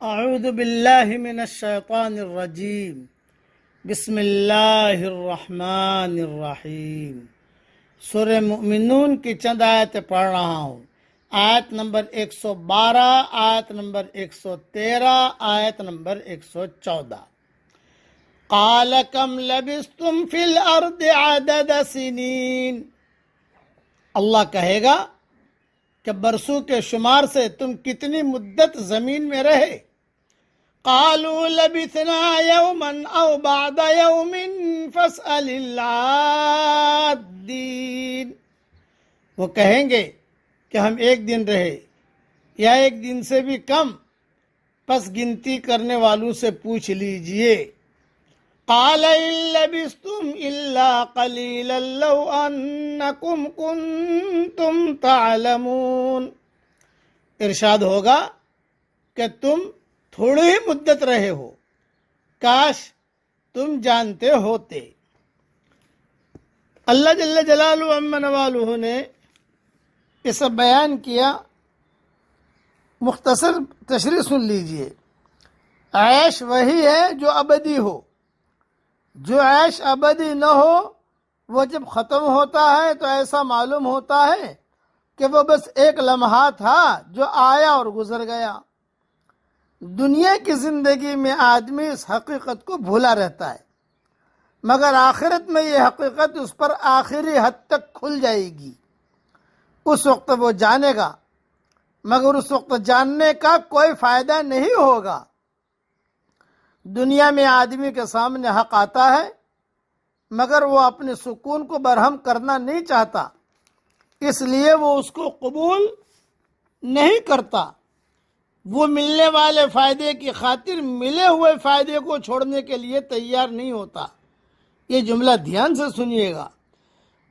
اعوذ باللہ من الشیطان الرجیم بسم اللہ الرحمن الرحیم۔ سورہ مؤمنون کی چند آیتیں پڑھ رہا ہوں۔ آیت نمبر 112، آیت نمبر 113، آیت نمبر 114۔ قال کم لبثتم فی الارض عدد سنین، اللہ کہے گا کہ برسوں کے شمار سے تم کتنی مدت زمین میں رہے۔ قالوا لبثنا یوما او بعد یوم فاسأل العادین، وہ کہیں گے کہ ہم ایک دن رہے یا ایک دن سے بھی کم، پس گنتی کرنے والوں سے پوچھ لیجئے۔ قال ان لبثتم الا قلیلا لو انکم کنتم تعلمون، ارشاد ہوگا کہ تم تھوڑی ہی مدت رہے ہو، کاش تم جانتے ہوتے۔ اللہ جل جلالہ عم نوالہ نے اسے بیان کیا، مختصر تشریح سن لیجئے۔ عیش وہی ہے جو ابدی ہو، جو عیش ابدی نہ ہو وہ جب ختم ہوتا ہے تو ایسا معلوم ہوتا ہے کہ وہ بس ایک لمحہ تھا جو آیا اور گزر گیا۔ دنیا کی زندگی میں آدمی اس حقیقت کو بھولا رہتا ہے، مگر آخرت میں یہ حقیقت اس پر آخری حد تک کھل جائے گی۔ اس وقت وہ جانے گا، مگر اس وقت جاننے کا کوئی فائدہ نہیں ہوگا۔ دنیا میں آدمی کے سامنے حق آتا ہے، مگر وہ اپنے سکون کو برہم کرنا نہیں چاہتا، اس لیے وہ اس کو قبول نہیں کرتا۔ وہ ملنے والے فائدے کی خاطر ملے ہوئے فائدے کو چھوڑنے کے لیے تیار نہیں ہوتا۔ یہ جملہ دھیان سے سنیے گا،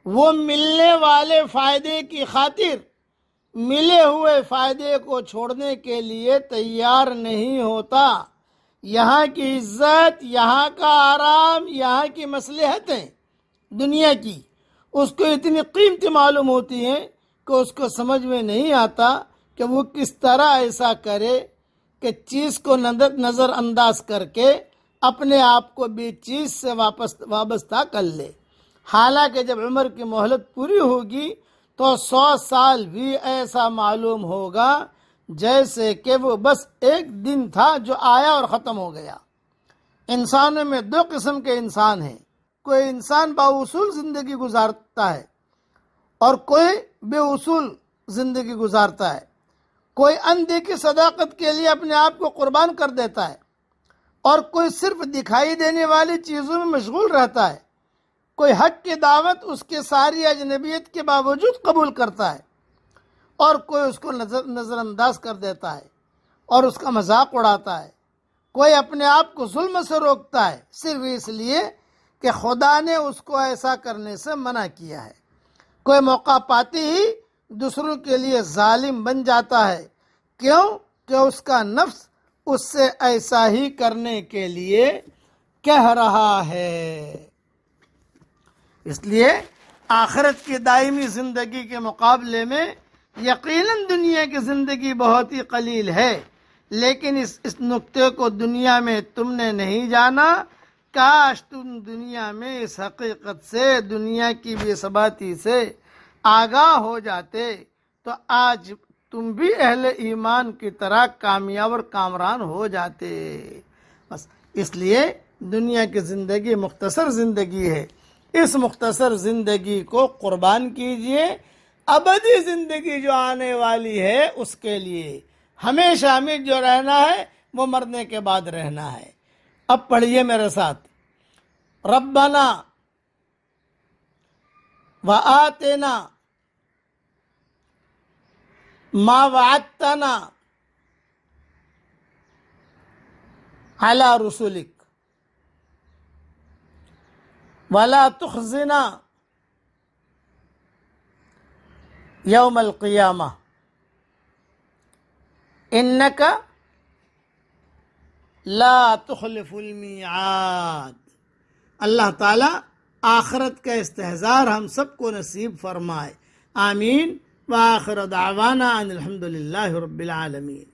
وہ ملنے والے فائدے کی خاطر ملے ہوئے فائدے کو چھوڑنے کے لیے تیار نہیں ہوتا۔ یہاں کی عزت، یہاں کا آرام، یہاں کی مصلحتیں دنیا کی اس کو اتنی قیمتی معلوم ہوتی ہیں کہ اس کو سمجھ میں نہیں آتا کہ وہ کس طرح ایسا کرے کہ چیز کو نظر انداز کر کے اپنے آپ کو بھی چیز سے وابستہ کر لے۔ حالانکہ جب عمر کی مہلت پوری ہوگی تو 100 سال بھی ایسا معلوم ہوگا جیسے کہ وہ بس ایک دن تھا جو آیا اور ختم ہو گیا۔ انسانوں میں دو قسم کے انسان ہیں، کوئی انسان با اصول زندگی گزارتا ہے اور کوئی بے اصول زندگی گزارتا ہے۔ کوئی اندیکھی صداقت کے لیے اپنے آپ کو قربان کر دیتا ہے، اور کوئی صرف دکھائی دینے والی چیزوں میں مشغول رہتا ہے۔ کوئی حق کی دعوت اس کے ساری اجنبیت کے باوجود قبول کرتا ہے، اور کوئی اس کو نظر انداز کر دیتا ہے اور اس کا مذاق اڑاتا ہے۔ کوئی اپنے آپ کو ظلم سے روکتا ہے صرف اس لیے کہ خدا نے اس کو ایسا کرنے سے منع کیا ہے۔ کوئی موقع پاتے ہی دوسروں کے لیے ظالم بن جاتا ہے، کیوں کہ اس کا نفس اس سے ایسا ہی کرنے کے لیے کہہ رہا ہے۔ اس لیے آخرت کی دائمی زندگی کے مقابلے میں یقیناً دنیا کی زندگی بہت ہی قلیل ہے، لیکن اس نقطے کو دنیا میں تم نے نہیں جانا۔ کاش تم دنیا میں اس حقیقت سے، دنیا کی بے ثباتی سے آگاہ ہو جاتے تو آج تم بھی اہل ایمان کی طرح کامیاب اور کامران ہو جاتے۔ بس اس لیے دنیا کی زندگی مختصر زندگی ہے، اس مختصر زندگی کو قربان کیجئے۔ ابدی زندگی جو آنے والی ہے اس کے لیے ہمیشہ ہمیں جو رہنا ہے وہ مرنے کے بعد رہنا ہے۔ اب پڑھیے میرے ساتھ، ربنا وآتنا ما وعدتنا على رسلك ولا تخزنا یوم القیامہ انک لا تخلف المیعاد۔ اللہ تعالیٰ آخرت کا استحضار ہم سب کو نصیب فرمائے، آمین۔ وآخر دعوانا ان الحمد للہ رب العالمین۔